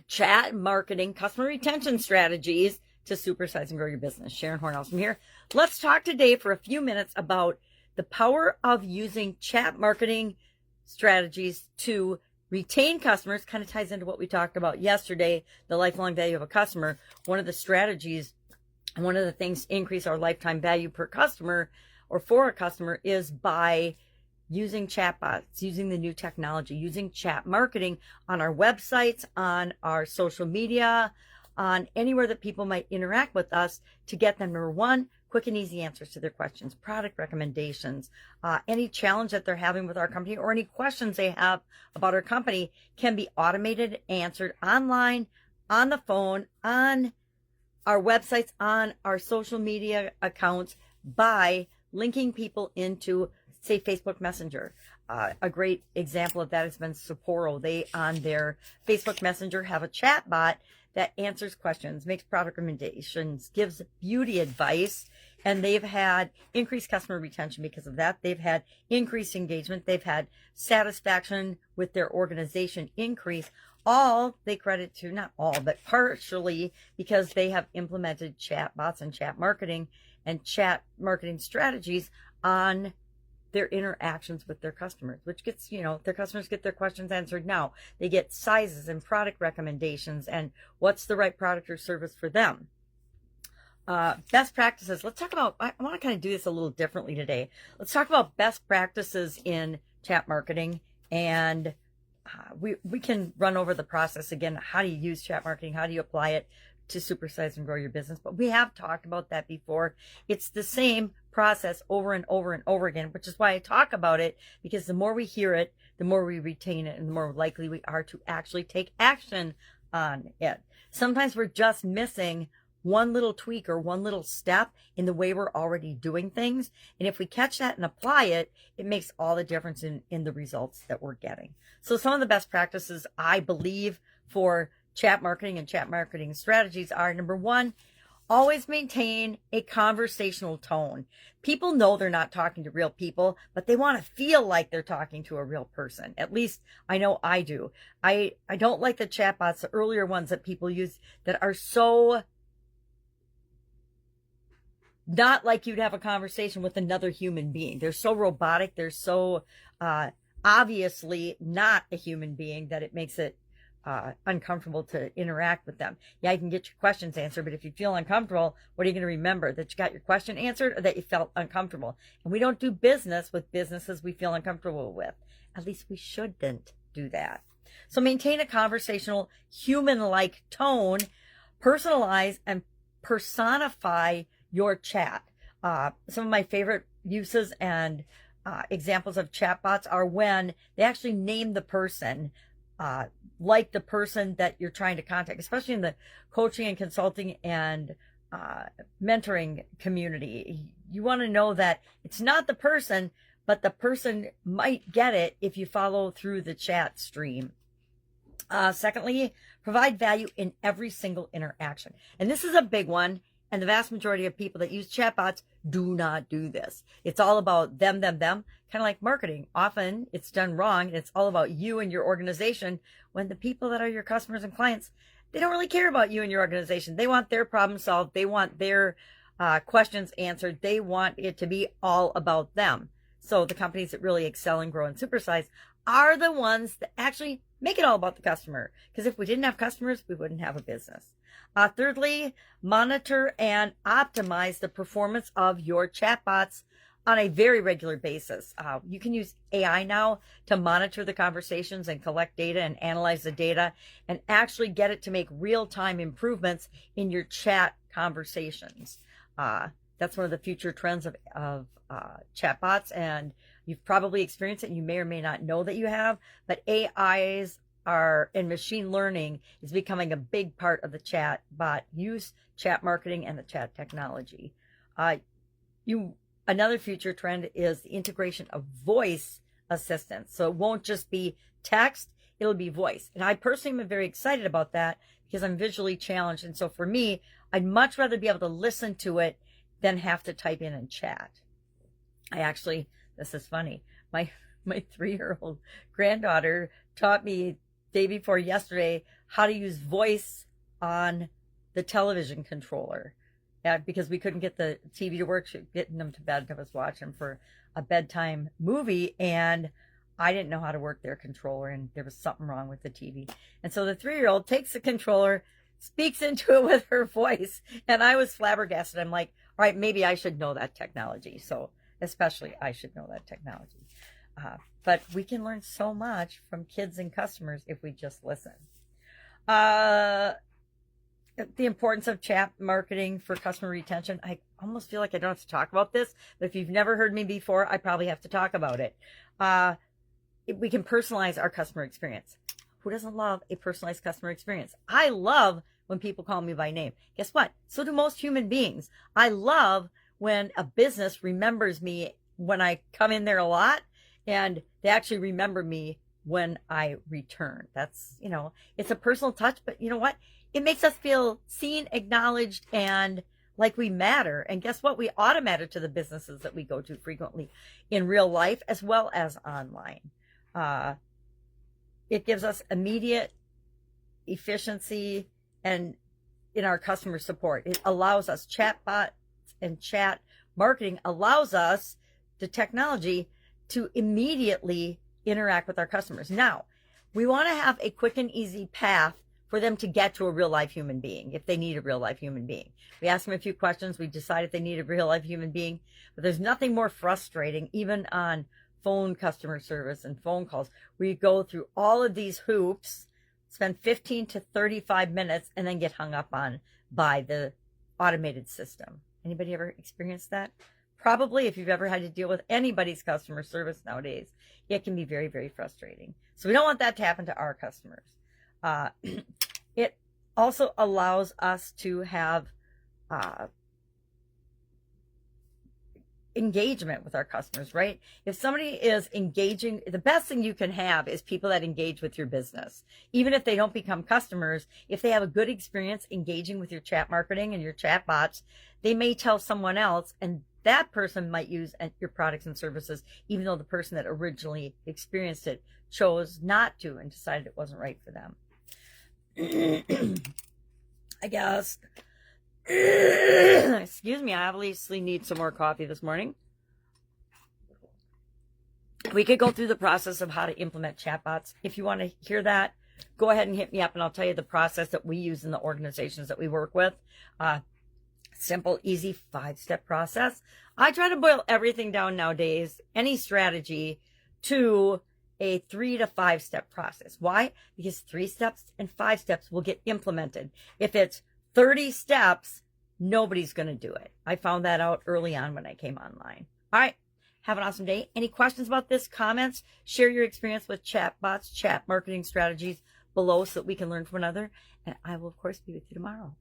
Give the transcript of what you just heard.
chat marketing, customer retention strategies to supersize and grow your business. Sharon Horne-Ellstrom here. Let's talk today for a few minutes about the power of using chat marketing strategies to retain customers. Kind of ties into what we talked about yesterday, the lifelong value of a customer. One of the strategies, one of the things to increase our lifetime value per customer or for a customer is by using chatbots, using the new technology, using chat marketing on our websites, on our social media, on anywhere that people might interact with us to get them, number one, quick and easy answers to their questions, product recommendations, any challenge that they're having with our company or any questions they have about our company can be automated, answered online, on the phone, on our websites, on our social media accounts by linking people into, say, Facebook Messenger. A great example of that has been Sapporo. They, on their Facebook Messenger, have a chat bot that answers questions, makes product recommendations, gives beauty advice, and they've had increased customer retention because of that. They've had increased engagement. They've had satisfaction with their organization increase. All they credit to, not all, but partially because they have implemented chat bots and chat marketing strategies on their interactions with their customers, which gets, their customers get their questions answered now. They get sizes and product recommendations and what's the right product or service for them. Best practices. Let's talk about, I want to kind of do this a little differently today. Let's talk about best practices in chat marketing, and we can run over the process again. How do you use chat marketing? How do you apply it to supersize and grow your business? But we have talked about that before. It's the same process over and over and over again, which is why I talk about it, because the more we hear it, the more we retain it, and the more likely we are to actually take action on it. Sometimes we're just missing one little tweak or one little step in the way we're already doing things. And if we catch that and apply it, it makes all the difference in the results that we're getting. So some of the best practices, I believe, for chat marketing and chat marketing strategies are, number one, always maintain a conversational tone. People know they're not talking to real people, but they want to feel like they're talking to a real person. At least I know I do. I don't like the chatbots, the earlier ones that people use that are so not like you'd have a conversation with another human being. They're so robotic. They're so obviously not a human being that it makes it uncomfortable to interact with them. Yeah, you can get your questions answered, but if you feel uncomfortable, what are you going to remember? That you got your question answered or that you felt uncomfortable? And we don't do business with businesses we feel uncomfortable with. At least we shouldn't do that. So maintain a conversational, human-like tone, personalize and personify your chat. Some of my favorite uses and examples of chatbots are when they actually name the person, like the person that you're trying to contact, especially in the coaching and consulting and mentoring community. You want to know that it's not the person, but the person might get it if you follow through the chat stream. Secondly, provide value in every single interaction. And this is a big one. And the vast majority of people that use chatbots do not do this. It's all about them, kind of like marketing. Often it's done wrong. And it's all about you and your organization when the people that are your customers and clients, they don't really care about you and your organization. They want their problem solved. They want their questions answered. They want it to be all about them. So the companies that really excel and grow and supersize are the ones that actually make it all about the customer. Because if we didn't have customers, we wouldn't have a business. Thirdly, monitor and optimize the performance of your chatbots on a very regular basis. You can use AI now to monitor the conversations and collect data and analyze the data and actually get it to make real-time improvements in your chat conversations. That's one of the future trends of chatbots, and you've probably experienced it. You may or may not know that you have, but AIs and machine learning is becoming a big part of the chat bot use, chat marketing, and the chat technology. Another future trend is the integration of voice assistants. So it won't just be text, it'll be voice. And I personally am very excited about that because I'm visually challenged. And so for me, I'd much rather be able to listen to it than have to type in and chat. This is funny. My 3-year-old granddaughter taught me day before yesterday how to use voice on the television controller. Because we couldn't get the TV to work, getting them to bed. I was watching for a bedtime movie, and I didn't know how to work their controller, and there was something wrong with the TV. And so the 3-year-old takes the controller, speaks into it with her voice, and I was flabbergasted. I'm like, all right, maybe I should know that technology. So especially I should know that technology. But we can learn so much from kids and customers if we just listen. The importance of chat marketing for customer retention. I almost feel like I don't have to talk about this, but if you've never heard me before, I probably have to talk about it. We can personalize our customer experience. Who doesn't love a personalized customer experience? I love when people call me by name. Guess what? So do most human beings. I love when a business remembers me when I come in there a lot, and they actually remember me when I return. That's, it's a personal touch, but you know what? It makes us feel seen, acknowledged, and like we matter. And guess what? We ought to matter to the businesses that we go to frequently in real life as well as online. It gives us immediate efficiency and in our customer support. It allows us, chatbots and chat marketing allows us, the technology, to immediately interact with our customers. Now, we want to have a quick and easy path for them to get to a real life human being if they need a real life human being. We ask them a few questions. We decide if they need a real life human being. But there's nothing more frustrating, even on phone customer service and phone calls, where you go through all of these hoops, spend 15 to 35 minutes, and then get hung up on by the automated system. Anybody ever experienced that? Probably, if you've ever had to deal with anybody's customer service nowadays, it can be very, very frustrating. So we don't want that to happen to our customers. It also allows us to have engagement with our customers, right? If somebody is engaging, the best thing you can have is people that engage with your business. Even if they don't become customers, if they have a good experience engaging with your chat marketing and your chat bots, they may tell someone else, and that person might use your products and services, even though the person that originally experienced it chose not to and decided it wasn't right for them. I guess. Excuse me, I obviously need some more coffee this morning. We could go through the process of how to implement chatbots. If you want to hear that, go ahead and hit me up and I'll tell you the process that we use in the organizations that we work with. Simple, easy, 5-step process. I try to boil everything down nowadays, any strategy, to a 3 to 5 step process. Why? Because 3 steps and 5 steps will get implemented. If it's 30 steps, nobody's going to do it. I found that out early on when I came online. All right. Have an awesome day. Any questions about this? Comments? Share your experience with chatbots, chat marketing strategies below so that we can learn from one another. And I will, of course, be with you tomorrow.